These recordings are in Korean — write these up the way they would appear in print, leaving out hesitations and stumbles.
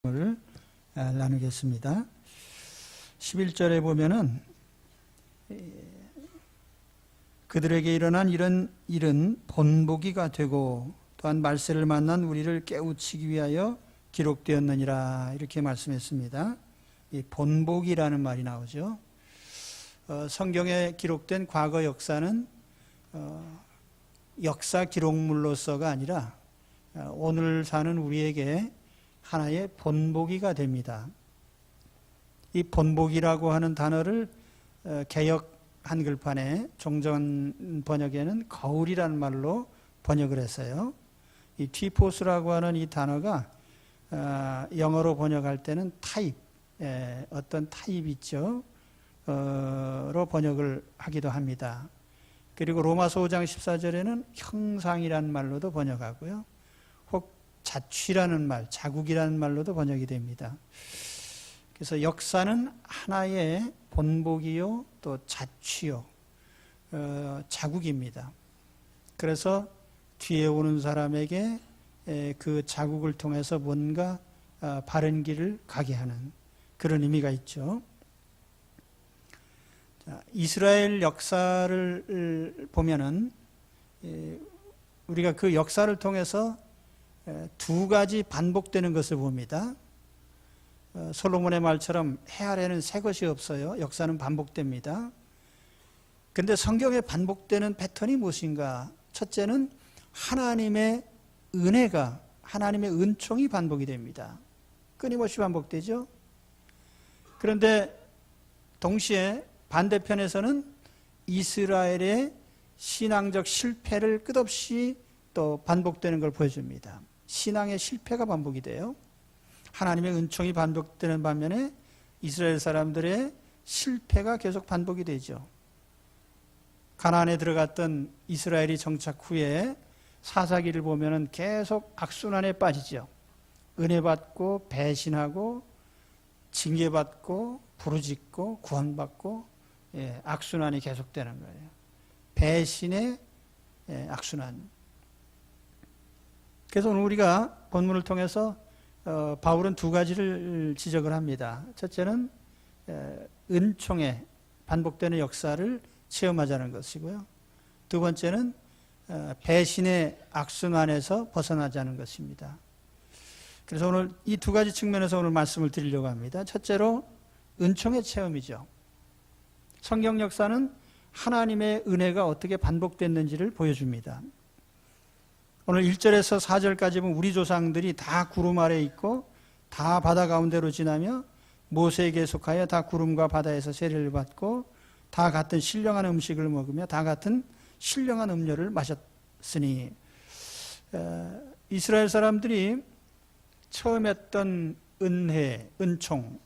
을 나누겠습니다. 11절에 보면은 그들에게 일어난 이런 일은 본보기가 되고 또한 말세를 만난 우리를 깨우치기 위하여 기록되었느니라 이렇게 말씀했습니다. 이 본보기라는 말이 나오죠. 성경에 기록된 과거 역사는 역사 기록물로서가 아니라 오늘 사는 우리에게 하나의 본보기가 됩니다. 이 본보기라고 하는 단어를 개역 한글판에 종전 번역에는 거울이라는 말로 번역을 했어요. 이 티포스라고 하는 이 단어가 영어로 번역할 때는 타입, 어떤 타입 있죠. 로 번역을 하기도 합니다. 그리고 로마서 5장 14절에는 형상이라는 말로도 번역하고요. 혹 자취라는 말, 자국이라는 말로도 번역이 됩니다. 그래서 역사는 하나의 본보기요, 또 자취요, 자국입니다. 그래서 뒤에 오는 사람에게 그 자국을 통해서 뭔가 바른 길을 가게 하는 그런 의미가 있죠. 이스라엘 역사를 보면은 우리가 그 역사를 통해서 두 가지 반복되는 것을 봅니다. 솔로몬의 말처럼 해 아래는 새 것이 없어요. 역사는 반복됩니다. 그런데 성경에 반복되는 패턴이 무엇인가? 첫째는 하나님의 은혜가, 하나님의 은총이 반복이 됩니다. 끊임없이 반복되죠. 그런데 동시에 반대편에서는 이스라엘의 신앙적 실패를 끝없이 또 반복되는 걸 보여줍니다. 신앙의 실패가 반복이 돼요. 하나님의 은총이 반복되는 반면에 이스라엘 사람들의 실패가 계속 반복이 되죠. 가나안에 들어갔던 이스라엘이 정착 후에 사사기를 보면은 계속 악순환에 빠지죠. 은혜 받고 배신하고 징계받고 부르짖고 구원받고 악순환이 계속되는 거예요. 배신의 악순환. 그래서 오늘 우리가 본문을 통해서 바울은 두 가지를 지적을 합니다. 첫째는 은총의 반복되는 역사를 체험하자는 것이고요. 두 번째는 배신의 악순환에서 벗어나자는 것입니다. 그래서 오늘 이 두 가지 측면에서 오늘 말씀을 드리려고 합니다. 첫째로 은총의 체험이죠. 성경 역사는 하나님의 은혜가 어떻게 반복됐는지를 보여줍니다. 오늘 1절에서 4절까지 보면 우리 조상들이 다 구름 아래 있고 다 바다 가운데로 지나며 모세에게 속하여 다 구름과 바다에서 세례를 받고 다 같은 신령한 음식을 먹으며 다 같은 신령한 음료를 마셨으니 이스라엘 사람들이 처음 했던 은혜, 은총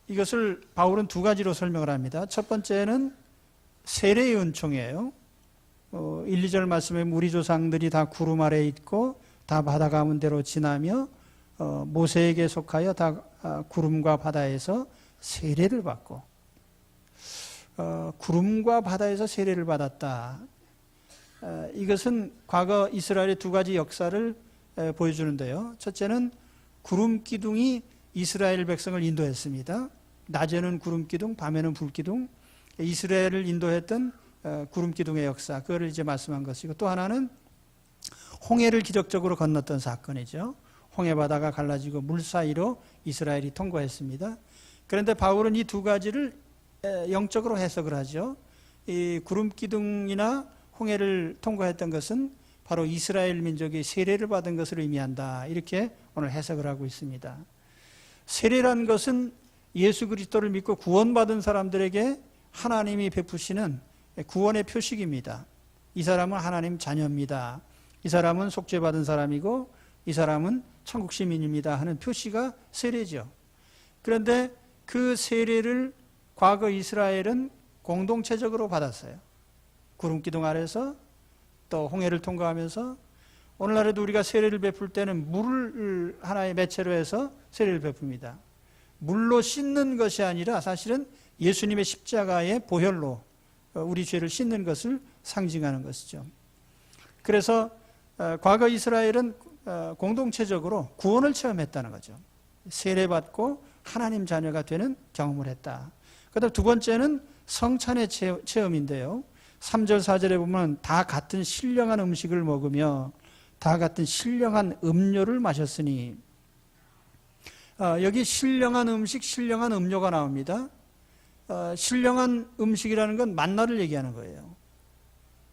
이것을 바울은 두 가지로 설명을 합니다. 첫 번째는 세례의 은총이에요. 1, 2절 말씀에 우리 조상들이 다 구름 아래에 있고 다 바다 가운데로 지나며 모세에게 속하여 다 구름과 바다에서 세례를 받고 구름과 바다에서 세례를 받았다. 이것은 과거 이스라엘의 두 가지 역사를 보여주는데요. 첫째는 구름 기둥이 이스라엘 백성을 인도했습니다. 낮에는 구름 기둥, 밤에는 불 기둥. 이스라엘을 인도했던 구름 기둥의 역사, 그거를 이제 말씀한 것이고, 또 하나는 홍해를 기적적으로 건넜던 사건이죠. 홍해 바다가 갈라지고 물 사이로 이스라엘이 통과했습니다. 그런데 바울은 이 두 가지를 영적으로 해석을 하죠. 이 구름 기둥이나 홍해를 통과했던 것은 바로 이스라엘 민족이 세례를 받은 것을 의미한다. 이렇게 오늘 해석을 하고 있습니다. 세례란 것은 예수 그리스도를 믿고 구원받은 사람들에게 하나님이 베푸시는 구원의 표식입니다. 이 사람은 하나님 자녀입니다. 이 사람은 속죄받은 사람이고 이 사람은 천국 시민입니다 하는 표시가 세례죠. 그런데 그 세례를 과거 이스라엘은 공동체적으로 받았어요. 구름기둥 아래서 또 홍해를 통과하면서 오늘날에도 우리가 세례를 베풀 때는 물을 하나의 매체로 해서 세례를 베풉니다. 물로 씻는 것이 아니라 사실은 예수님의 십자가의 보혈로 우리 죄를 씻는 것을 상징하는 것이죠. 그래서 과거 이스라엘은 공동체적으로 구원을 체험했다는 거죠. 세례받고 하나님 자녀가 되는 경험을 했다. 그다음 두 번째는 성찬의 체험인데요. 3절 4절에 보면 다 같은 신령한 음식을 먹으며 다 같은 신령한 음료를 마셨으니, 여기 신령한 음식, 신령한 음료가 나옵니다. 신령한 음식이라는 건 만나를 얘기하는 거예요.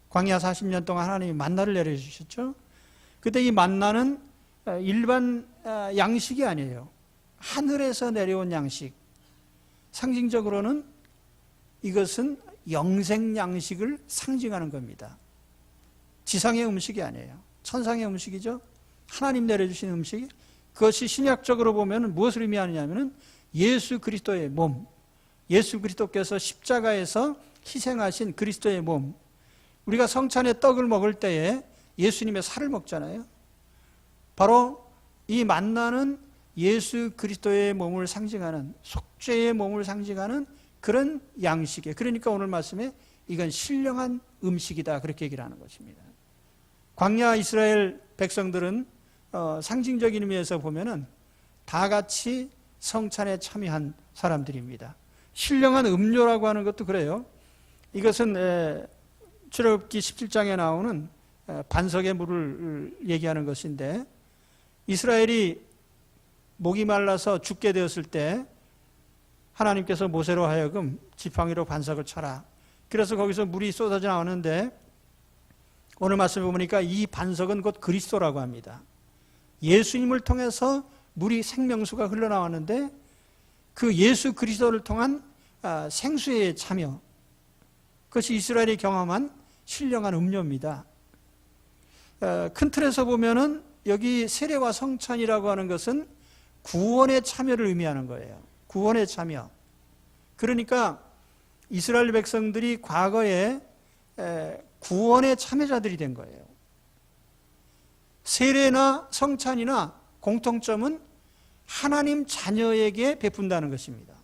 광야 40년 동안 하나님이 만나를 내려주셨죠. 그때 이 만나는 일반 양식이 아니에요. 하늘에서 내려온 양식. 상징적으로는 이것은 영생 양식을 상징하는 겁니다. 지상의 음식이 아니에요. 천상의 음식이죠. 하나님 내려주신 음식. 그것이 신약적으로 보면 무엇을 의미하느냐면 예수 그리스도의 몸, 예수 그리스도께서 십자가에서 희생하신 그리스도의 몸. 우리가 성찬의 떡을 먹을 때에 예수님의 살을 먹잖아요. 바로 이 만나는 예수 그리스도의 몸을 상징하는, 속죄의 몸을 상징하는 그런 양식이에요. 그러니까 오늘 말씀에 이건 신령한 음식이다, 그렇게 얘기를 하는 것입니다. 광야 이스라엘 백성들은 상징적인 의미에서 보면은 다 같이 성찬에 참여한 사람들입니다. 신령한 음료라고 하는 것도 그래요. 이것은 출애굽기 17장에 나오는 반석의 물을 얘기하는 것인데, 이스라엘이 목이 말라서 죽게 되었을 때 하나님께서 모세로 하여금 지팡이로 반석을 쳐라. 그래서 거기서 물이 쏟아져 나오는데, 오늘 말씀을 보니까 이 반석은 곧 그리스도라고 합니다. 예수님을 통해서 물이 생명수가 흘러나왔는데 그 예수 그리스도를 통한 생수의 참여, 그것이 이스라엘이 경험한 신령한 음료입니다. 큰 틀에서 보면은 여기 세례와 성찬이라고 하는 것은 구원의 참여를 의미하는 거예요. 구원의 참여. 그러니까 이스라엘 백성들이 과거에 구원의 참여자들이 된 거예요. 세례나 성찬이나 공통점은 하나님 자녀에게 베푼다는 것입니다.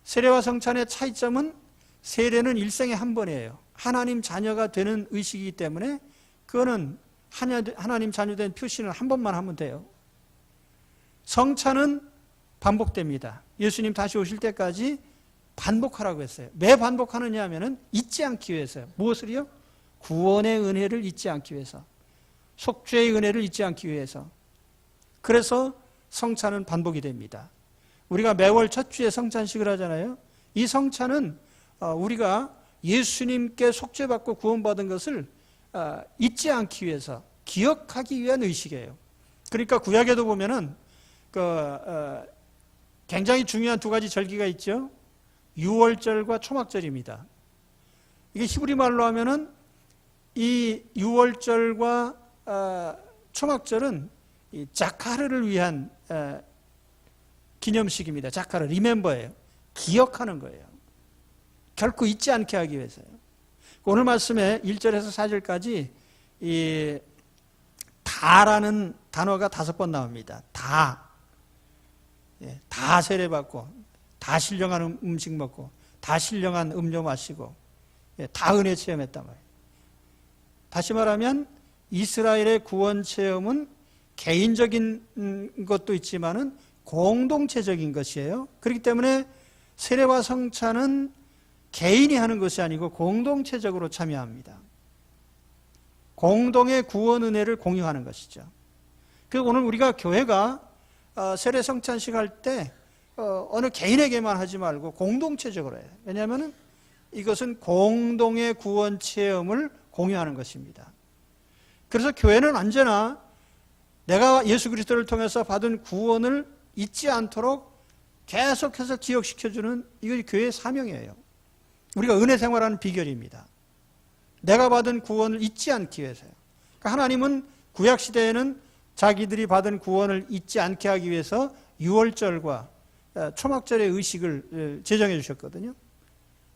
세례와 성찬의 차이점은 세례는 일생에 한 번이에요. 하나님 자녀가 되는 의식이기 때문에 그거는 하나님 자녀된 표시는 한 번만 하면 돼요. 성찬은 반복됩니다. 예수님 다시 오실 때까지 반복하라고 했어요. 왜 반복하느냐 하면은 잊지 않기 위해서요. 무엇을요? 구원의 은혜를 잊지 않기 위해서. 속죄의 은혜를 잊지 않기 위해서. 그래서 성찬은 반복이 됩니다. 우리가 매월 첫 주에 성찬식을 하잖아요. 이 성찬은 우리가 예수님께 속죄받고 구원받은 것을 잊지 않기 위해서, 기억하기 위한 의식이에요. 그러니까 구약에도 보면은 굉장히 중요한 두 가지 절기가 있죠. 유월절과 초막절입니다. 이게 히브리 말로 하면은 이 유월절과 초막절은 이 자카르를 위한 기념식입니다. 자카르, 리멤버예요. 기억하는 거예요. 결코 잊지 않게 하기 위해서요. 오늘 말씀에 1절에서 4절까지 이 다라는 단어가 5번 나옵니다. 다. 다 세례받고, 다 신령한 음식 먹고, 다 신령한 음료 마시고, 다 은혜 체험했단 말이에요. 다시 말하면 이스라엘의 구원 체험은 개인적인 것도 있지만은 공동체적인 것이에요. 그렇기 때문에 세례와 성찬은 개인이 하는 것이 아니고 공동체적으로 참여합니다. 공동의 구원 은혜를 공유하는 것이죠. 그래서 오늘 우리가 교회가 세례 성찬식 할 때 어느 개인에게만 하지 말고 공동체적으로 해요. 왜냐하면 이것은 공동의 구원 체험을 공유하는 것입니다. 그래서 교회는 언제나 내가 예수 그리스도를 통해서 받은 구원을 잊지 않도록 계속해서 기억시켜주는, 이것이 교회의 사명이에요. 우리가 은혜 생활하는 비결입니다. 내가 받은 구원을 잊지 않기 위해서요. 그러니까 하나님은 구약시대에는 자기들이 받은 구원을 잊지 않게 하기 위해서 유월절과 초막절의 의식을 제정해 주셨거든요.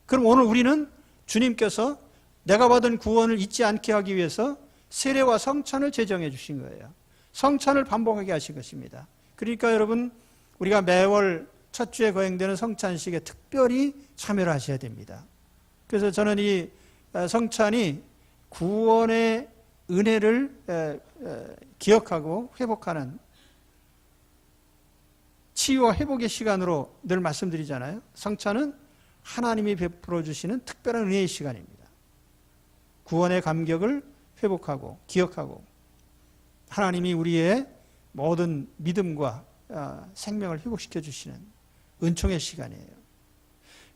그럼 오늘 우리는 주님께서 내가 받은 구원을 잊지 않게 하기 위해서 세례와 성찬을 제정해 주신 거예요. 성찬을 반복하게 하신 것입니다. 그러니까 여러분, 우리가 매월 첫 주에 거행되는 성찬식에 특별히 참여를 하셔야 됩니다. 그래서 저는 이 성찬이 구원의 은혜를 기억하고 회복하는 치유와 회복의 시간으로 늘 말씀드리잖아요. 성찬은 하나님이 베풀어 주시는 특별한 은혜의 시간입니다. 구원의 감격을 회복하고 기억하고 하나님이 우리의 모든 믿음과 생명을 회복시켜 주시는 은총의 시간이에요.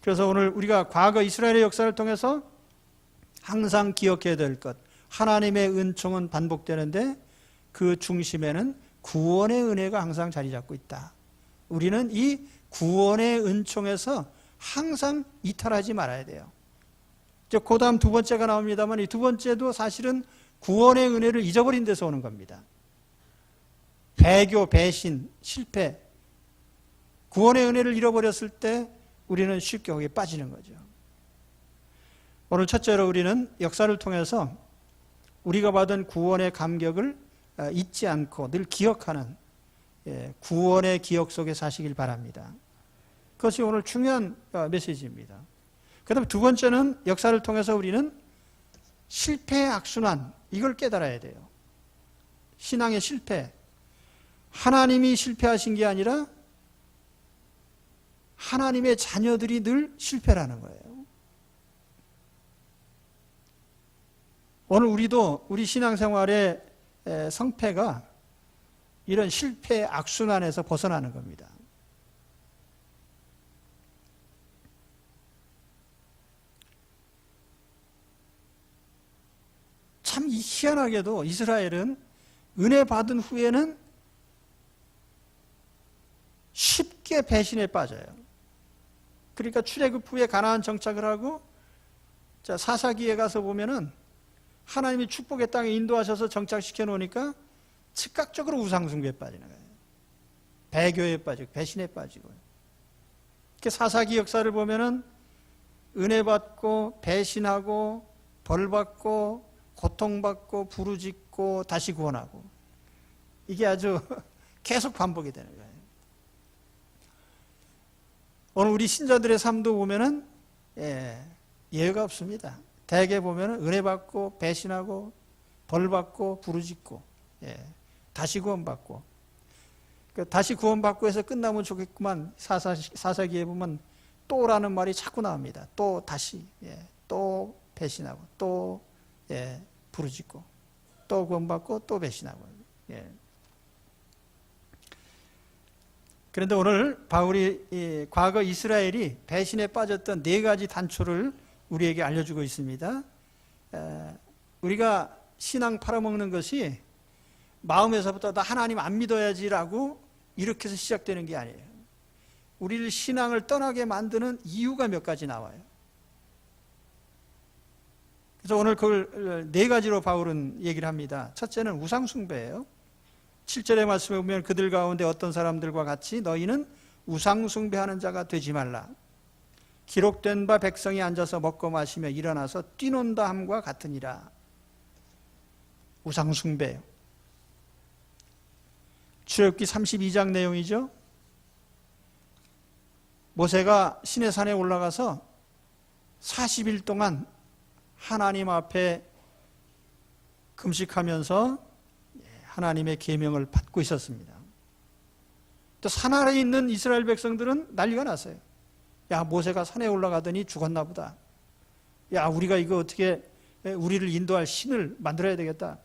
그래서 오늘 우리가 과거 이스라엘의 역사를 통해서 항상 기억해야 될 것, 하나님의 은총은 반복되는데 그 중심에는 구원의 은혜가 항상 자리 잡고 있다. 우리는 이 구원의 은총에서 항상 이탈하지 말아야 돼요. 그 다음 두 번째가 나옵니다만 이 두 번째도 사실은 구원의 은혜를 잊어버린 데서 오는 겁니다. 배교, 배신, 실패, 구원의 은혜를 잃어버렸을 때 우리는 쉽게 거기에 빠지는 거죠. 오늘 첫째로 우리는 역사를 통해서 우리가 받은 구원의 감격을 잊지 않고 늘 기억하는 구원의 기억 속에 사시길 바랍니다. 그것이 오늘 중요한 메시지입니다. 그 다음에 두 번째는 역사를 통해서 우리는 실패의 악순환, 이걸 깨달아야 돼요. 신앙의 실패. 하나님이 실패하신 게 아니라 하나님의 자녀들이 늘 실패라는 거예요. 오늘 우리도 우리 신앙생활의 성패가 이런 실패의 악순환에서 벗어나는 겁니다. 참 희한하게도 이스라엘은 은혜 받은 후에는 쉽게 배신에 빠져요. 그러니까 출애굽 후에 가나안 정착을 하고 사사기에 가서 보면은 하나님이 축복의 땅에 인도하셔서 정착시켜 놓으니까 즉각적으로 우상숭배에 빠지는 거예요. 배교에 빠지고 배신에 빠지고. 이렇게 사사기 역사를 보면은 은혜 받고 배신하고 벌 받고 고통받고 부르짖고 다시 구원하고, 이게 아주 계속 반복이 되는 거예요. 오늘 우리 신자들의 삶도 보면은 예외가 없습니다. 대개 보면은 은혜 받고 배신하고 벌 받고 부르짖고 다시 구원받고, 다시 구원받고 해서 끝나면 좋겠구만. 사사기에 보면 또라는 말이 자꾸 나옵니다. 또 다시 또 배신하고 또 부르짖고 또 구원받고 또 배신하고. 그런데 오늘 바울이 과거 이스라엘이 배신에 빠졌던 네 가지 단초를 우리에게 알려주고 있습니다. 우리가 신앙 팔아먹는 것이 마음에서부터 나 하나님 안 믿어야지라고 이렇게 해서 시작되는 게 아니에요. 우리를 신앙을 떠나게 만드는 이유가 몇 가지 나와요. 그래서 오늘 그걸 네 가지로 바울은 얘기를 합니다. 첫째는 우상숭배예요. 7절의 말씀에 보면 그들 가운데 어떤 사람들과 같이 너희는 우상숭배하는 자가 되지 말라. 기록된 바 백성이 앉아서 먹고 마시며 일어나서 뛰논다 함과 같으니라. 우상숭배. 출애굽기 32장 내용이죠. 모세가 시내산에 올라가서 40일 동안 하나님 앞에 금식하면서 하나님의 계명을 받고 있었습니다. 또 산 아래에 있는 이스라엘 백성들은 난리가 났어요. 야, 모세가 산에 올라가더니 죽었나 보다. 야, 우리가 이거 어떻게 우리를 인도할 신을 만들어야 되겠다.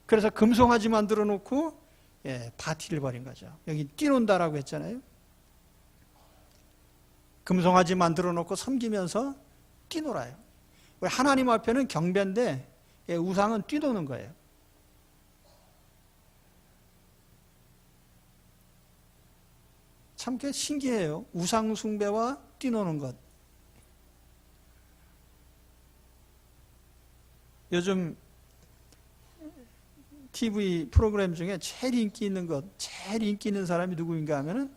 그래서 금송아지 만들어 놓고 파티를 벌인 거죠. 여기 뛰논다라고 했잖아요. 금송아지 만들어 놓고 섬기면서 뛰놀아요. 하나님 앞에는 경배인데 우상은 뛰노는 거예요. 참 신기해요. 우상 숭배와 뛰노는 것. 요즘 TV 프로그램 중에 제일 인기 있는 것, 제일 인기 있는 사람이 누구인가 하면은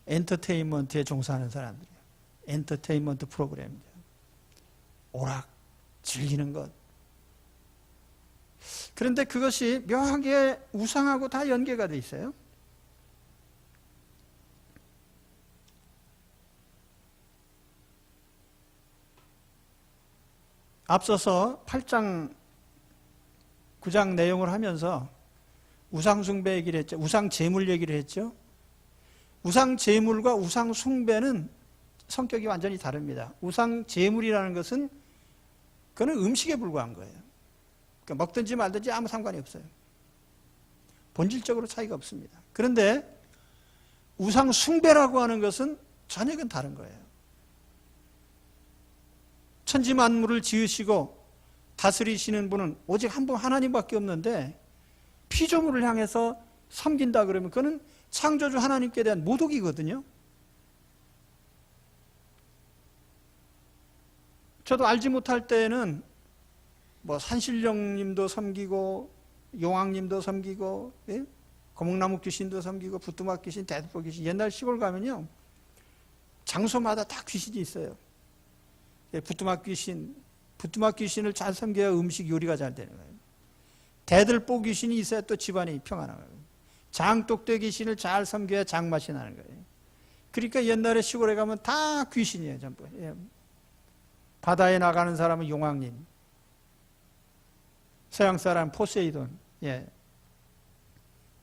엔터테인먼트에 종사하는 사람들이에요. 엔터테인먼트 프로그램이죠. 오락, 즐기는 것. 그런데 그것이 묘하게 우상하고 다 연계가 돼 있어요. 앞서서 8장 9장 내용을 하면서 우상 숭배 얘기를 했죠. 우상 제물 얘기를 했죠. 우상 제물과 우상 숭배는 성격이 완전히 다릅니다. 우상 제물이라는 것은 그거는 음식에 불과한 거예요. 그러니까 먹든지 말든지 아무 상관이 없어요. 본질적으로 차이가 없습니다. 그런데 우상 숭배라고 하는 것은 전혀 그건 다른 거예요. 천지 만물을 지으시고 다스리시는 분은 오직 한 분 하나님밖에 없는데 피조물을 향해서 섬긴다 그러면 그거는 창조주 하나님께 대한 모독이거든요. 저도 알지 못할 때에는 뭐 산신령님도 섬기고 용왕님도 섬기고, 예? 거목나무 귀신도 섬기고 부뚜막 귀신, 대두포 귀신. 옛날 시골 가면요 장소마다 다 귀신이 있어요. 예, 부뚜막 귀신을 잘 섬겨야 음식 요리가 잘 되는 거예요. 대들보 귀신이 있어야 또 집안이 평안한 거예요. 장독대 귀신을 잘 섬겨야 장맛이 나는 거예요. 그러니까 옛날에 시골에 가면 다 귀신이에요, 전부. 예. 바다에 나가는 사람은 용왕님, 서양 사람 포세이돈, 예.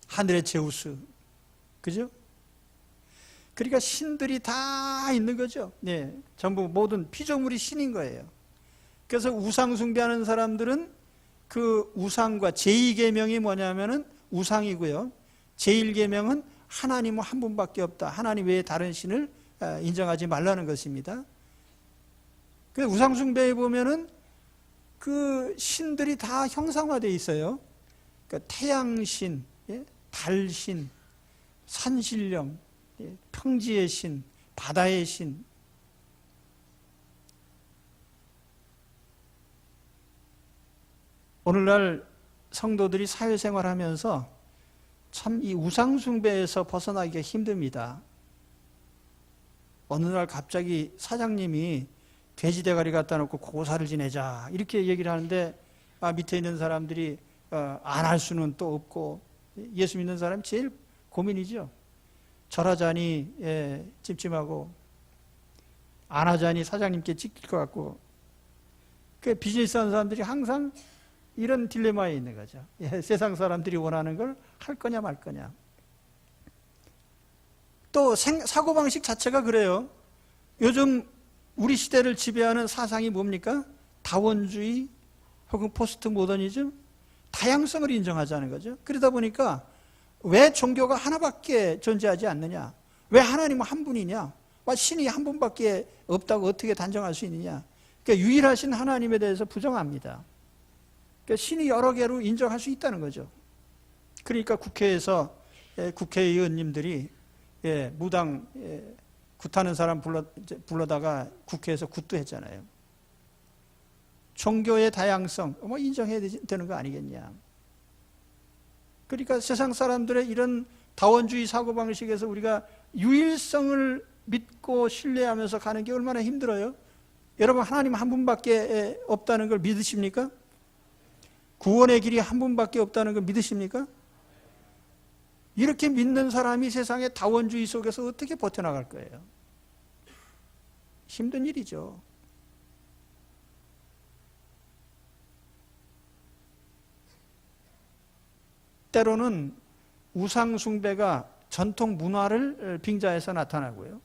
하늘의 제우스, 그죠? 그러니까 신들이 다 있는 거죠. 예. 전부 모든 피조물이 신인 거예요. 그래서 우상 숭배하는 사람들은 그 우상과 제2계명이 뭐냐면은 우상이고요. 제1계명은 하나님은 한 분밖에 없다. 하나님 외에 다른 신을 인정하지 말라는 것입니다. 그래서 우상 숭배에 보면은 그 신들이 다 형상화되어 있어요. 그러니까 태양신, 예? 달신, 산신령, 예? 평지의 신, 바다의 신. 오늘날 성도들이 사회생활하면서 참 이 우상숭배에서 벗어나기가 힘듭니다. 어느 날 갑자기 사장님이 돼지 대가리 갖다 놓고 고사를 지내자 이렇게 얘기를 하는데 밑에 있는 사람들이 안 할 수는 또 없고, 예수 믿는 사람이 제일 고민이죠. 절하자니 찜찜하고 안 하자니 사장님께 찍힐 것 같고, 그 비즈니스 하는 사람들이 항상 이런 딜레마에 있는 거죠. 세상 사람들이 원하는 걸 할 거냐 말 거냐. 또 사고방식 자체가 그래요. 요즘 우리 시대를 지배하는 사상이 뭡니까? 다원주의 혹은 포스트 모더니즘, 다양성을 인정하자는 거죠. 그러다 보니까 왜 종교가 하나밖에 존재하지 않느냐? 왜 하나님은 한 분이냐? 신이 한 분밖에 없다고 어떻게 단정할 수 있느냐? 그러니까 유일하신 하나님에 대해서 부정합니다. 그러니까 신이 여러 개로 인정할 수 있다는 거죠. 그러니까 국회에서 국회의원님들이 무당 굿하는 사람 불러다가 국회에서 굿도 했잖아요. 종교의 다양성 인정해야 되는 거 아니겠냐. 그러니까 세상 사람들의 이런 다원주의 사고방식에서 우리가 유일성을 믿고 신뢰하면서 가는 게 얼마나 힘들어요. 여러분, 하나님 한 분밖에 없다는 걸 믿으십니까? 구원의 길이 한 분밖에 없다는 걸 믿으십니까? 이렇게 믿는 사람이 세상의 다원주의 속에서 어떻게 버텨나갈 거예요? 힘든 일이죠. 때로는 우상 숭배가 전통 문화를 빙자해서 나타나고요.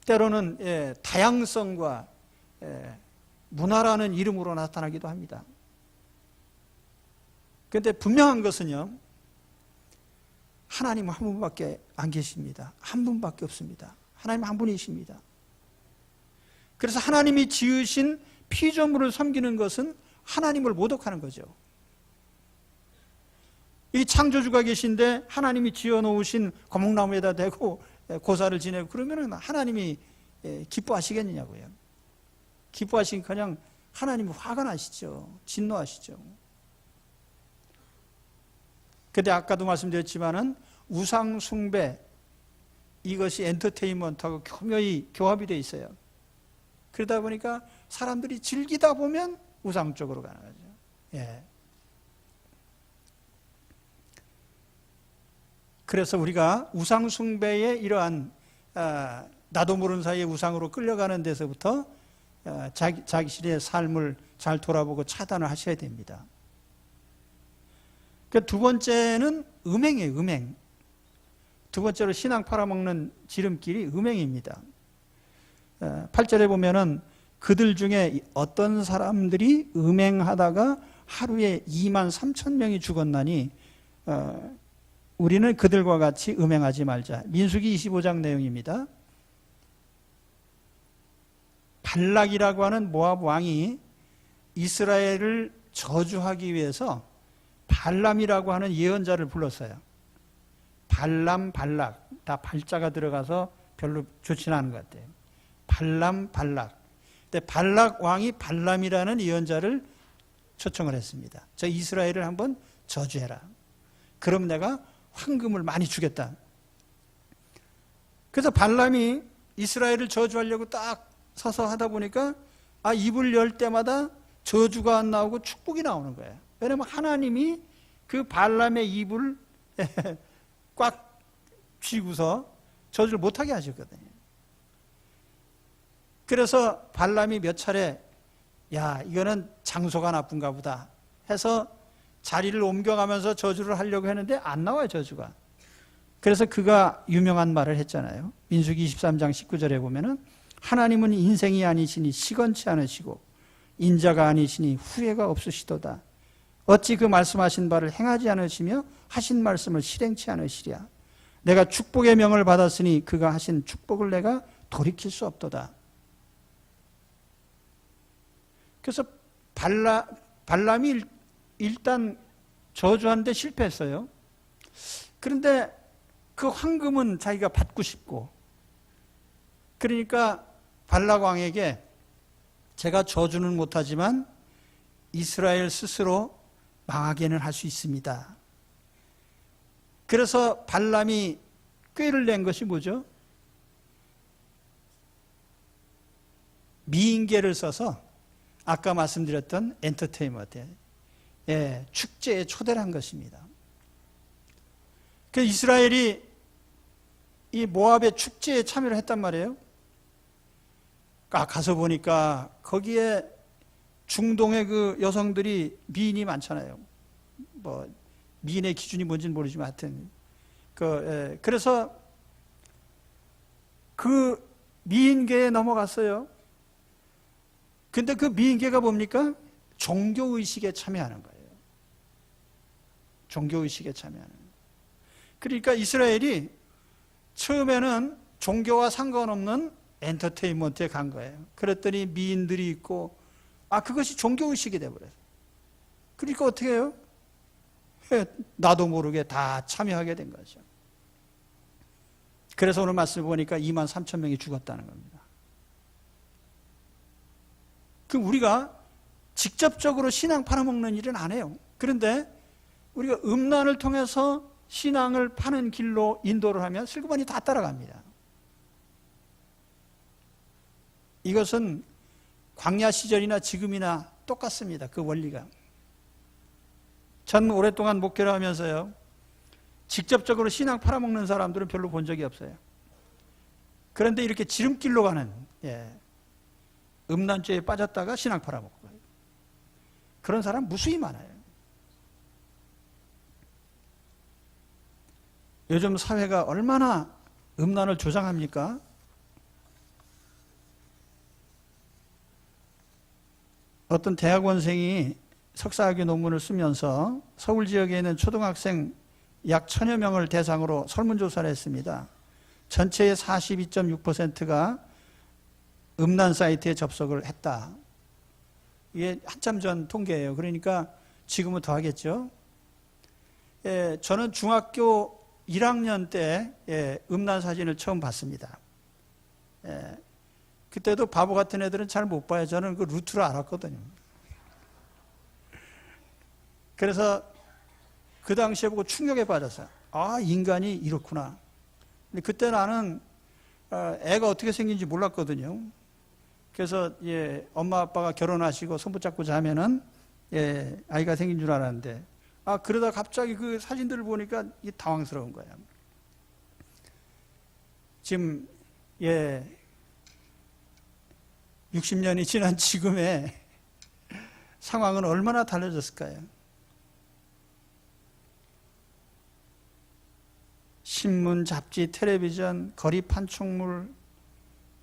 때로는 다양성과 문화라는 이름으로 나타나기도 합니다. 그런데 분명한 것은요, 하나님은 한 분밖에 안 계십니다. 한 분밖에 없습니다. 하나님 한 분이십니다. 그래서 하나님이 지으신 피조물을 섬기는 것은 하나님을 모독하는 거죠. 이 창조주가 계신데 하나님이 지어놓으신 거목나무에다 대고 고사를 지내고 그러면 하나님이 기뻐하시겠느냐고요. 기뻐하시긴커녕 하나님이 화가 나시죠. 진노하시죠. 근데 아까도 말씀드렸지만은 우상 숭배, 이것이 엔터테인먼트하고 교묘히 교합이 되어 있어요. 그러다 보니까 사람들이 즐기다 보면 우상 쪽으로 가는 거죠. 예. 그래서 우리가 우상 숭배의 이러한 나도 모르는 사이에 우상으로 끌려가는 데서부터 자신의 삶을 잘 돌아보고 차단을 하셔야 됩니다. 그 두 번째는 음행이에요. 음행. 두 번째로 신앙 팔아먹는 지름길이 음행입니다. 8절에 보면은 그들 중에 어떤 사람들이 음행하다가 하루에 2만 3천 명이 죽었나니 우리는 그들과 같이 음행하지 말자. 민수기 25장 내용입니다. 발락이라고 하는 모압 왕이 이스라엘을 저주하기 위해서 발람이라고 하는 예언자를 불렀어요. 발람, 발락 다 발자가 들어가서 별로 좋지는 않은 것 같아요. 발람, 발락. 근데 발락 왕이 발람이라는 예언자를 초청을 했습니다. 저 이스라엘을 한번 저주해라. 그럼 내가 황금을 많이 주겠다. 그래서 발람이 이스라엘을 저주하려고 딱 서서 하다 보니까 입을 열 때마다 저주가 안 나오고 축복이 나오는 거예요. 왜냐하면 하나님이 그 발람의 입을 꽉 쥐고서 저주를 못하게 하셨거든요. 그래서 발람이 몇 차례 이거는 장소가 나쁜가 보다 해서 자리를 옮겨가면서 저주를 하려고 했는데 안 나와요, 저주가. 그래서 그가 유명한 말을 했잖아요. 민수기 23장 19절에 보면은 하나님은 인생이 아니시니 시건치 않으시고 인자가 아니시니 후회가 없으시도다. 어찌 그 말씀하신 바를 행하지 않으시며 하신 말씀을 실행치 않으시랴. 내가 축복의 명을 받았으니 그가 하신 축복을 내가 돌이킬 수 없도다. 그래서 발람이 일단 저주하는데 실패했어요. 그런데 그 황금은 자기가 받고 싶고, 그러니까 발락 왕에게 제가 저주는 못하지만 이스라엘 스스로 망하게는 할 수 있습니다. 그래서 발람이 꾀를 낸 것이 뭐죠? 미인계를 써서 아까 말씀드렸던 엔터테인먼트, 축제에 초대를 한 것입니다. 그 이스라엘이 이 모압의 축제에 참여를 했단 말이에요. 가서 보니까 거기에 중동의 그 여성들이 미인이 많잖아요. 뭐 미인의 기준이 뭔지는 모르지만 하여튼 그래서 그 미인계에 넘어갔어요. 근데 그 미인계가 뭡니까? 종교의식에 참여하는 거예요. 종교의식에 참여하는 거예요. 그러니까 이스라엘이 처음에는 종교와 상관없는 엔터테인먼트에 간 거예요. 그랬더니 미인들이 있고 그것이 종교의식이 돼버려요. 그러니까 어떻게 해요? 나도 모르게 다 참여하게 된 거죠. 그래서 오늘 말씀 보니까 2만 3천 명이 죽었다는 겁니다. 그럼 우리가 직접적으로 신앙 팔아먹는 일은 안 해요. 그런데 우리가 음란을 통해서 신앙을 파는 길로 인도를 하면 슬그머니 다 따라갑니다. 이것은 광야 시절이나 지금이나 똑같습니다. 그 원리가. 전 오랫동안 목회를 하면서요, 직접적으로 신앙 팔아먹는 사람들은 별로 본 적이 없어요. 그런데 이렇게 지름길로 가는 음란죄에 빠졌다가 신앙 팔아먹고 그런 사람 무수히 많아요. 요즘 사회가 얼마나 음란을 조장합니까? 어떤 대학원생이 석사학위 논문을 쓰면서 서울 지역에 있는 초등학생 약 1000여 명을 대상으로 설문조사를 했습니다. 전체의 42.6%가 음란 사이트에 접속을 했다. 이게 한참 전 통계예요. 그러니까 지금은 더 하겠죠. 저는 중학교 1학년 때 음란 사진을 처음 봤습니다. 그때도 바보 같은 애들은 잘 못 봐요. 저는 그 루트를 알았거든요. 그래서 그 당시에 보고 충격에 빠졌어요. 인간이 이렇구나. 근데 그때 나는 애가 어떻게 생긴지 몰랐거든요. 그래서 엄마 아빠가 결혼하시고 손붙잡고 자면은 아이가 생긴 줄 알았는데 그러다 갑자기 그 사진들을 보니까 당황스러운 거예요. 지금 60년이 지난 지금의 상황은 얼마나 달라졌을까요? 신문, 잡지, 텔레비전, 거리 판촉물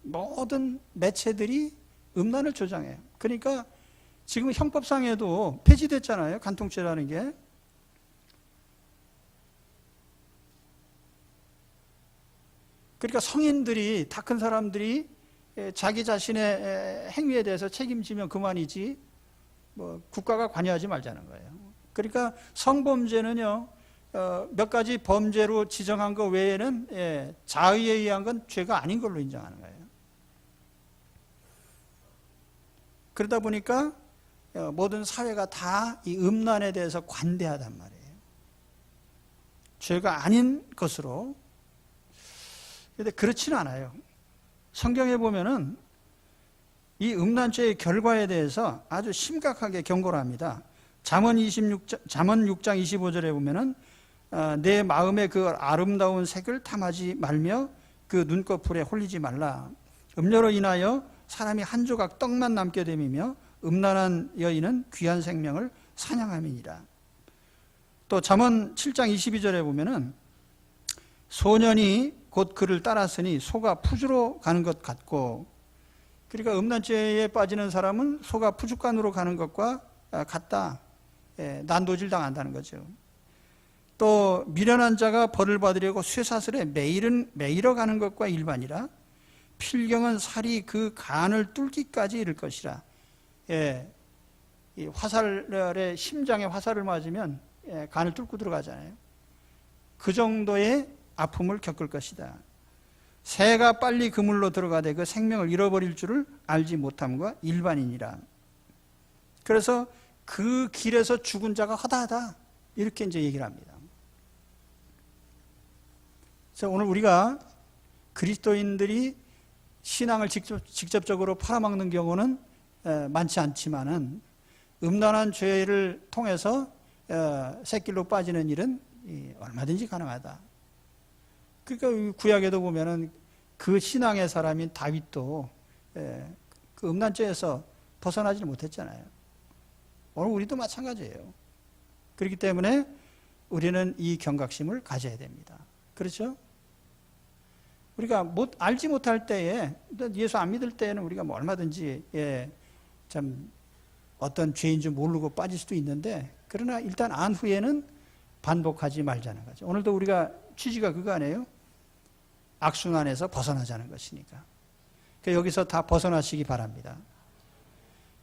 모든 매체들이 음란을 조장해요. 그러니까 지금 형법상에도 폐지됐잖아요. 간통죄라는 게. 그러니까 성인들이, 다 큰 사람들이 자기 자신의 행위에 대해서 책임지면 그만이지 뭐 국가가 관여하지 말자는 거예요. 그러니까 성범죄는요, 몇 가지 범죄로 지정한 것 외에는 자의에 의한 건 죄가 아닌 걸로 인정하는 거예요. 그러다 보니까 모든 사회가 다 이 음란에 대해서 관대하단 말이에요. 죄가 아닌 것으로. 그런데 그렇지는 않아요. 성경에 보면은 이 음란죄의 결과에 대해서 아주 심각하게 경고를 합니다. 잠언 6장 25절에 보면은 내 마음의 그 아름다운 색을 탐하지 말며 그 눈꺼풀에 홀리지 말라. 음료로 인하여 사람이 한 조각 떡만 남게 됨이며 음란한 여인은 귀한 생명을 사냥함이니라. 또 잠언 7장 22절에 보면은 소년이 곧 그를 따랐으니 소가 푸주로 가는 것 같고, 그러니까 음란죄에 빠지는 사람은 소가 푸주간으로 가는 것과 같다. 난도질 당한다는 거죠. 또 미련한 자가 벌을 받으려고 쇠사슬에 매이러 가는 것과 일반이라. 필경은 살이 그 간을 뚫기까지 이를 것이라. 이 화살에 심장에 화살을 맞으면 간을 뚫고 들어가잖아요. 그 정도의 아픔을 겪을 것이다. 새가 빨리 그물로 들어가되 그 생명을 잃어버릴 줄을 알지 못함과 일반이니라. 그래서 그 길에서 죽은 자가 허다하다. 이렇게 이제 얘기를 합니다. 그래서 오늘 우리가 그리스도인들이 신앙을 직접적으로 팔아먹는 경우는 많지 않지만은 음란한 죄를 통해서 샛길로 빠지는 일은 얼마든지 가능하다. 그러니까 구약에도 보면은 그 신앙의 사람인 다윗도 그 음란죄에서 벗어나지 못했잖아요. 오늘 우리도 마찬가지예요. 그렇기 때문에 우리는 이 경각심을 가져야 됩니다. 그렇죠? 우리가 알지 못할 때에, 예수 안 믿을 때에는 우리가 뭐 얼마든지 참 어떤 죄인 줄 모르고 빠질 수도 있는데, 그러나 일단 안 후에는 반복하지 말자는 거죠. 오늘도 우리가 취지가 그거 아니에요? 악순환에서 벗어나자는 것이니까. 그러니까 여기서 다 벗어나시기 바랍니다.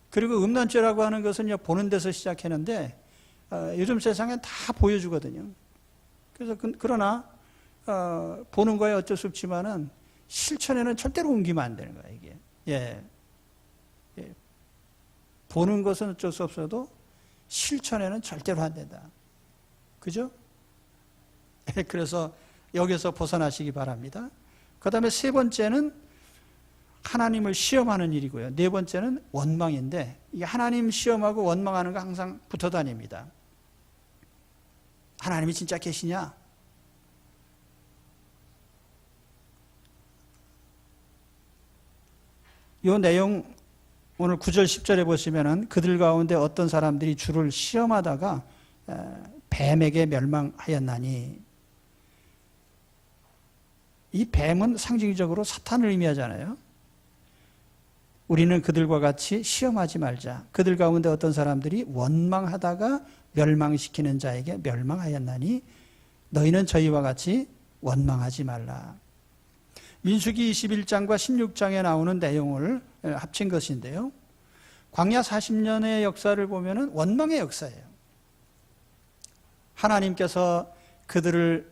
그리고 음란죄라고 하는 것은 보는 데서 시작했는데 요즘 세상엔 다 보여주거든요. 그래서 그러나 보는 거에 어쩔 수 없지만은 실천에는 절대로 옮기면 안 되는 거예요, 이게. 보는 것은 어쩔 수 없어도 실천에는 절대로 안 된다. 그죠? 그래서 여기서 벗어나시기 바랍니다. 그 다음에 세 번째는 하나님을 시험하는 일이고요. 네 번째는 원망인데, 이 하나님 시험하고 원망하는 거 항상 붙어 다닙니다. 하나님이 진짜 계시냐? 이 내용 오늘 9절 10절에 보시면은 그들 가운데 어떤 사람들이 주를 시험하다가 뱀에게 멸망하였나니, 이 뱀은 상징적으로 사탄을 의미하잖아요. 우리는 그들과 같이 시험하지 말자. 그들 가운데 어떤 사람들이 원망하다가 멸망시키는 자에게 멸망하였나니 너희는 저희와 같이 원망하지 말라. 민수기 21장과 16장에 나오는 내용을 합친 것인데요. 광야 40년의 역사를 보면은 원망의 역사예요. 하나님께서 그들을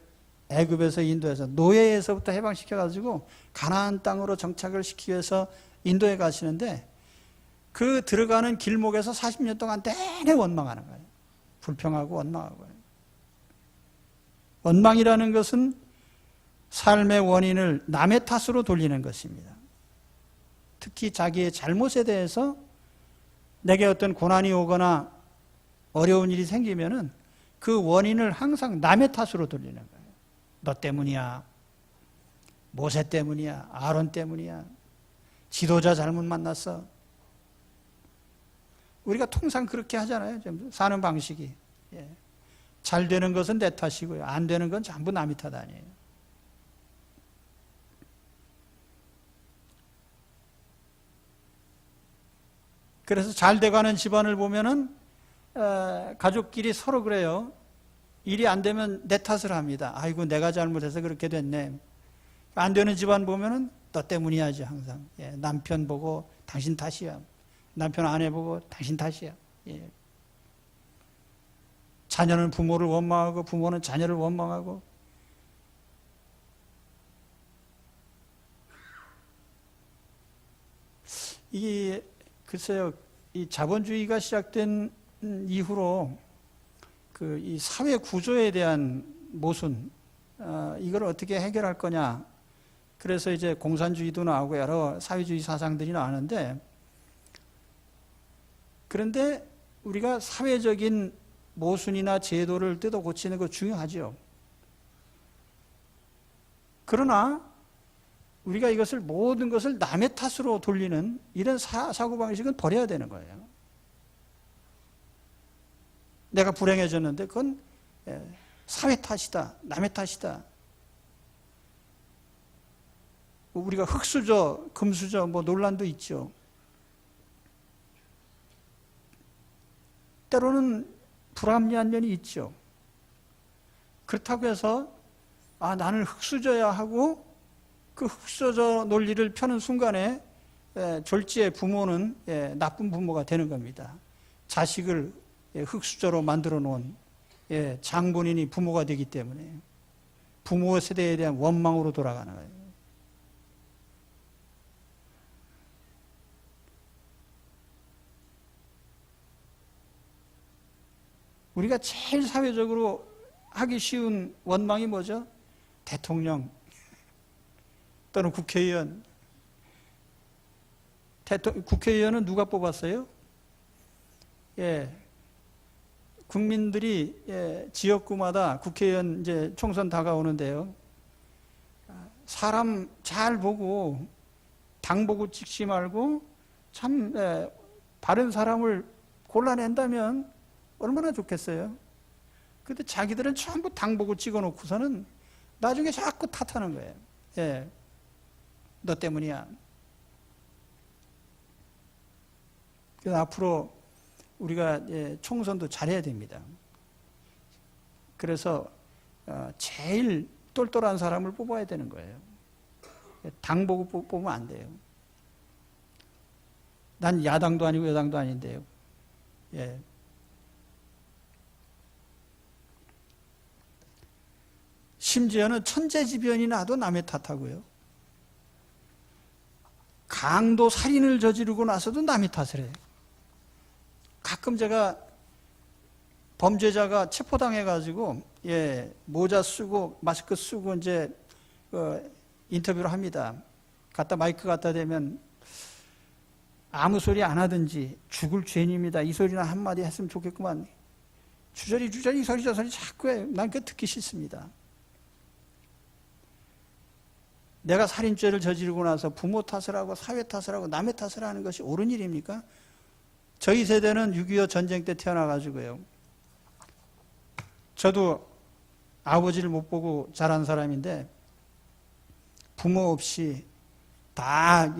애굽에서 인도해서 노예에서부터 해방시켜가지고 가나안 땅으로 정착을 시키기 위해서 인도에 가시는데, 그 들어가는 길목에서 40년 동안 내내 원망하는 거예요. 불평하고 원망하고. 원망이라는 것은 삶의 원인을 남의 탓으로 돌리는 것입니다. 특히 자기의 잘못에 대해서 내게 어떤 고난이 오거나 어려운 일이 생기면은 그 원인을 항상 남의 탓으로 돌리는 거예요. 너 때문이야. 모세 때문이야. 아론 때문이야. 지도자 잘못 만났어. 우리가 통상 그렇게 하잖아요. 사는 방식이. 예. 잘 되는 것은 내 탓이고요. 안 되는 건 전부 남이 탓 아니에요. 그래서 잘 돼가는 집안을 보면은 가족끼리 서로 그래요. 일이 안 되면 내 탓을 합니다. 아이고 내가 잘못해서 그렇게 됐네. 안 되는 집안 보면은 너 때문이야지 항상. 예, 남편 보고 당신 탓이야. 남편 아내 보고 당신 탓이야. 예. 자녀는 부모를 원망하고 부모는 자녀를 원망하고. 이게 글쎄요, 이 자본주의가 시작된 이후로 이 사회 구조에 대한 모순, 이걸 어떻게 해결할 거냐. 그래서 이제 공산주의도 나오고 여러 사회주의 사상들이 나오는데, 그런데 우리가 사회적인 모순이나 제도를 뜯어 고치는 거 중요하죠. 그러나 우리가 이것을 모든 것을 남의 탓으로 돌리는 이런 사고방식은 버려야 되는 거예요. 내가 불행해졌는데 그건 사회 탓이다. 남의 탓이다. 우리가 흙수저, 금수저 뭐 논란도 있죠. 때로는 불합리한 면이 있죠. 그렇다고 해서 나는 흙수저야 하고 그 흙수저 논리를 펴는 순간에 졸지의 부모는 나쁜 부모가 되는 겁니다. 자식을 흙수저로 만들어 놓은 장본인이 부모가 되기 때문에 부모 세대에 대한 원망으로 돌아가는 거예요. 우리가 제일 사회적으로 하기 쉬운 원망이 뭐죠? 대통령 또는 국회의원. 국회의원은 누가 뽑았어요? 국민들이 지역구마다 국회의원 이제 총선 다가오는데요. 사람 잘 보고 당 보고 찍지 말고 참 바른 사람을 골라낸다면 얼마나 좋겠어요. 근데 자기들은 전부 당 보고 찍어놓고서는 나중에 자꾸 탓하는 거예요. 너 때문이야. 그래서 앞으로 우리가 총선도 잘해야 됩니다. 그래서 제일 똘똘한 사람을 뽑아야 되는 거예요. 당 보고 뽑으면 안 돼요. 난 야당도 아니고 여당도 아닌데요. 심지어는 천재지변이 나도 남의 탓하고요. 강도 살인을 저지르고 나서도 남의 탓을 해요. 가끔 제가 범죄자가 체포당해가지고 모자 쓰고 마스크 쓰고 이제 인터뷰를 합니다. 마이크 갖다 대면 아무 소리 안 하든지 죽을 죄인입니다. 이 소리나 한마디 했으면 좋겠구만. 주저리 이 소리 저 소리 자꾸 해요. 난 그거 듣기 싫습니다. 내가 살인죄를 저지르고 나서 부모 탓을 하고 사회 탓을 하고 남의 탓을 하는 것이 옳은 일입니까? 저희 세대는 6.25 전쟁 때 태어나가지고요. 저도 아버지를 못 보고 자란 사람인데 부모 없이 다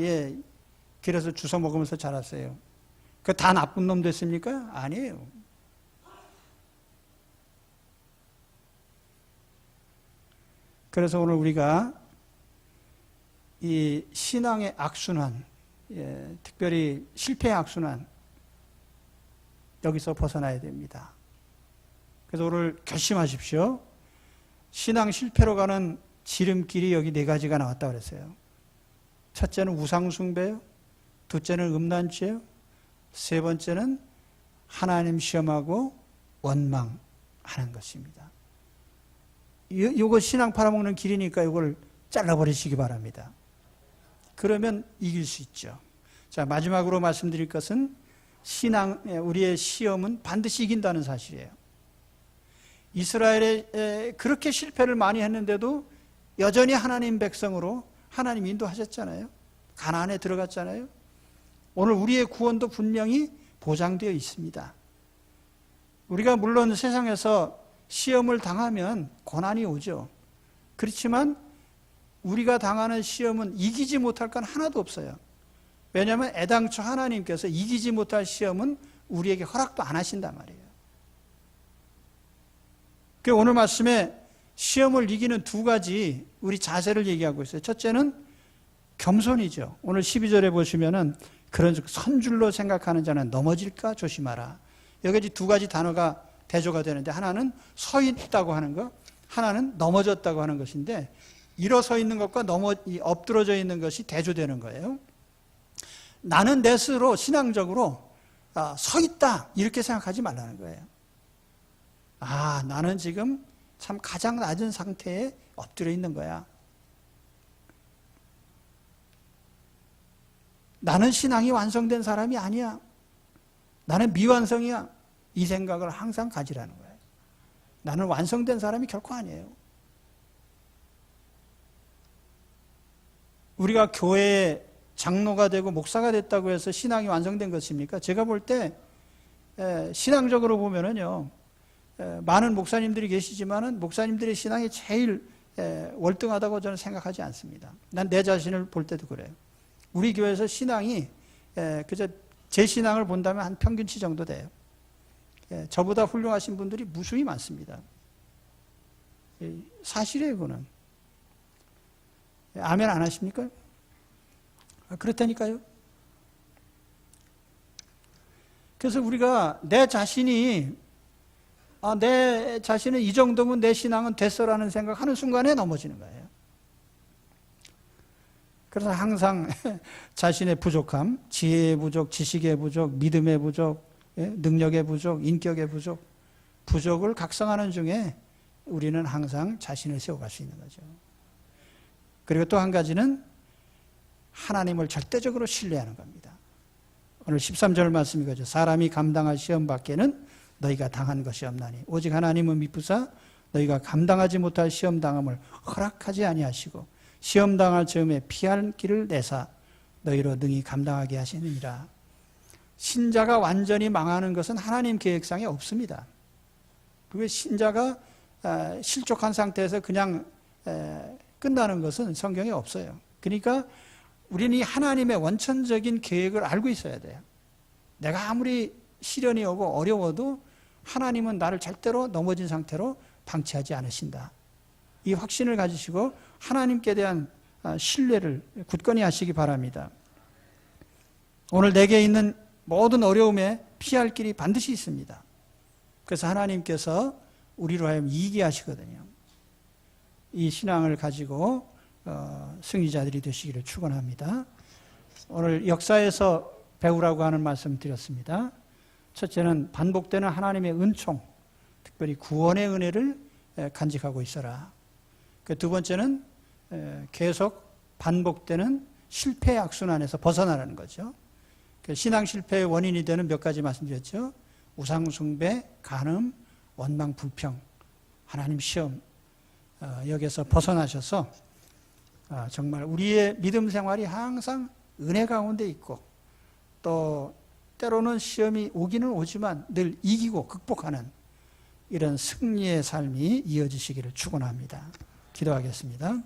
길에서 주워 먹으면서 자랐어요. 그 다 나쁜 놈 됐습니까? 아니에요. 그래서 오늘 우리가 이 신앙의 악순환, 특별히 실패의 악순환, 여기서 벗어나야 됩니다. 그래서 오늘 결심하십시오. 신앙 실패로 가는 지름길이 여기 4가지가 나왔다 그랬어요. 첫째는 우상숭배요. 둘째는 음란죄요. 세 번째는 하나님 시험하고 원망하는 것입니다. 이거 신앙 팔아먹는 길이니까 이걸 잘라버리시기 바랍니다. 그러면 이길 수 있죠. 자, 마지막으로 말씀드릴 것은 우리의 시험은 반드시 이긴다는 사실이에요. 이스라엘에 그렇게 실패를 많이 했는데도 여전히 하나님 백성으로 하나님 인도하셨잖아요. 가나안에 들어갔잖아요. 오늘 우리의 구원도 분명히 보장되어 있습니다. 우리가 물론 세상에서 시험을 당하면 고난이 오죠. 그렇지만 우리가 당하는 시험은 이기지 못할 건 하나도 없어요. 왜냐하면 애당초 하나님께서 이기지 못할 시험은 우리에게 허락도 안 하신단 말이에요. 그 오늘 말씀에 시험을 이기는 두 가지 우리 자세를 얘기하고 있어요. 첫째는 겸손이죠. 오늘 12절에 보시면은 그런 선줄로 생각하는 자는 넘어질까 조심하라. 여기 두 가지 단어가 대조가 되는데 하나는 서 있다고 하는 것, 하나는 넘어졌다고 하는 것인데 일어서 있는 것과 엎드러져 있는 것이 대조되는 거예요. 나는 내 스스로 신앙적으로 서 있다 이렇게 생각하지 말라는 거예요. 나는 지금 참 가장 낮은 상태에 엎드려 있는 거야. 나는 신앙이 완성된 사람이 아니야. 나는 미완성이야. 이 생각을 항상 가지라는 거예요. 나는 완성된 사람이 결코 아니에요. 우리가 교회에 장로가 되고 목사가 됐다고 해서 신앙이 완성된 것입니까? 제가 볼 때 신앙적으로 보면은요, 많은 목사님들이 계시지만은 목사님들의 신앙이 제일 월등하다고 저는 생각하지 않습니다. 난 내 자신을 볼 때도 그래요. 우리 교회에서 신앙이 그저 제 신앙을 본다면 한 평균치 정도 돼요. 저보다 훌륭하신 분들이 무수히 많습니다. 사실이에요, 그거는. 아멘 안 하십니까? 그렇다니까요. 그래서 우리가 내 자신은 이 정도면 내 신앙은 됐어라는 생각하는 순간에 넘어지는 거예요. 그래서 항상 자신의 부족함, 지혜의 부족, 지식의 부족, 믿음의 부족, 능력의 부족, 인격의 부족, 부족을 각성하는 중에 우리는 항상 자신을 세워갈 수 있는 거죠. 그리고 또 한 가지는 하나님을 절대적으로 신뢰하는 겁니다. 오늘 13절 말씀이 그죠. 사람이 감당할 시험 밖에는 너희가 당한 것이 없나니 오직 하나님은 미쁘사 너희가 감당하지 못할 시험 당함을 허락하지 아니하시고 시험 당할 즈음에 피할 길을 내사 너희로 능히 감당하게 하시느니라. 신자가 완전히 망하는 것은 하나님 계획상에 없습니다. 그게 신자가 실족한 상태에서 그냥 끝나는 것은 성경에 없어요. 그러니까 우리는 이 하나님의 원천적인 계획을 알고 있어야 돼요. 내가 아무리 시련이 오고 어려워도 하나님은 나를 절대로 넘어진 상태로 방치하지 않으신다. 이 확신을 가지시고 하나님께 대한 신뢰를 굳건히 하시기 바랍니다. 오늘 내게 있는 모든 어려움에 피할 길이 반드시 있습니다. 그래서 하나님께서 우리로 하여금 이기게 하시거든요. 이 신앙을 가지고 승리자들이 되시기를 축원합니다. 오늘 역사에서 배우라고 하는 말씀 드렸습니다. 첫째는 반복되는 하나님의 은총, 특별히 구원의 은혜를 간직하고 있어라. 두 번째는 계속 반복되는 실패의 악순환에서 벗어나라는 거죠. 신앙 실패의 원인이 되는 몇 가지 말씀드렸죠. 우상숭배, 간음, 원망, 불평, 하나님 시험, 여기에서 벗어나셔서 정말 우리의 믿음 생활이 항상 은혜 가운데 있고 또 때로는 시험이 오기는 오지만 늘 이기고 극복하는 이런 승리의 삶이 이어지시기를 축원합니다. 기도하겠습니다.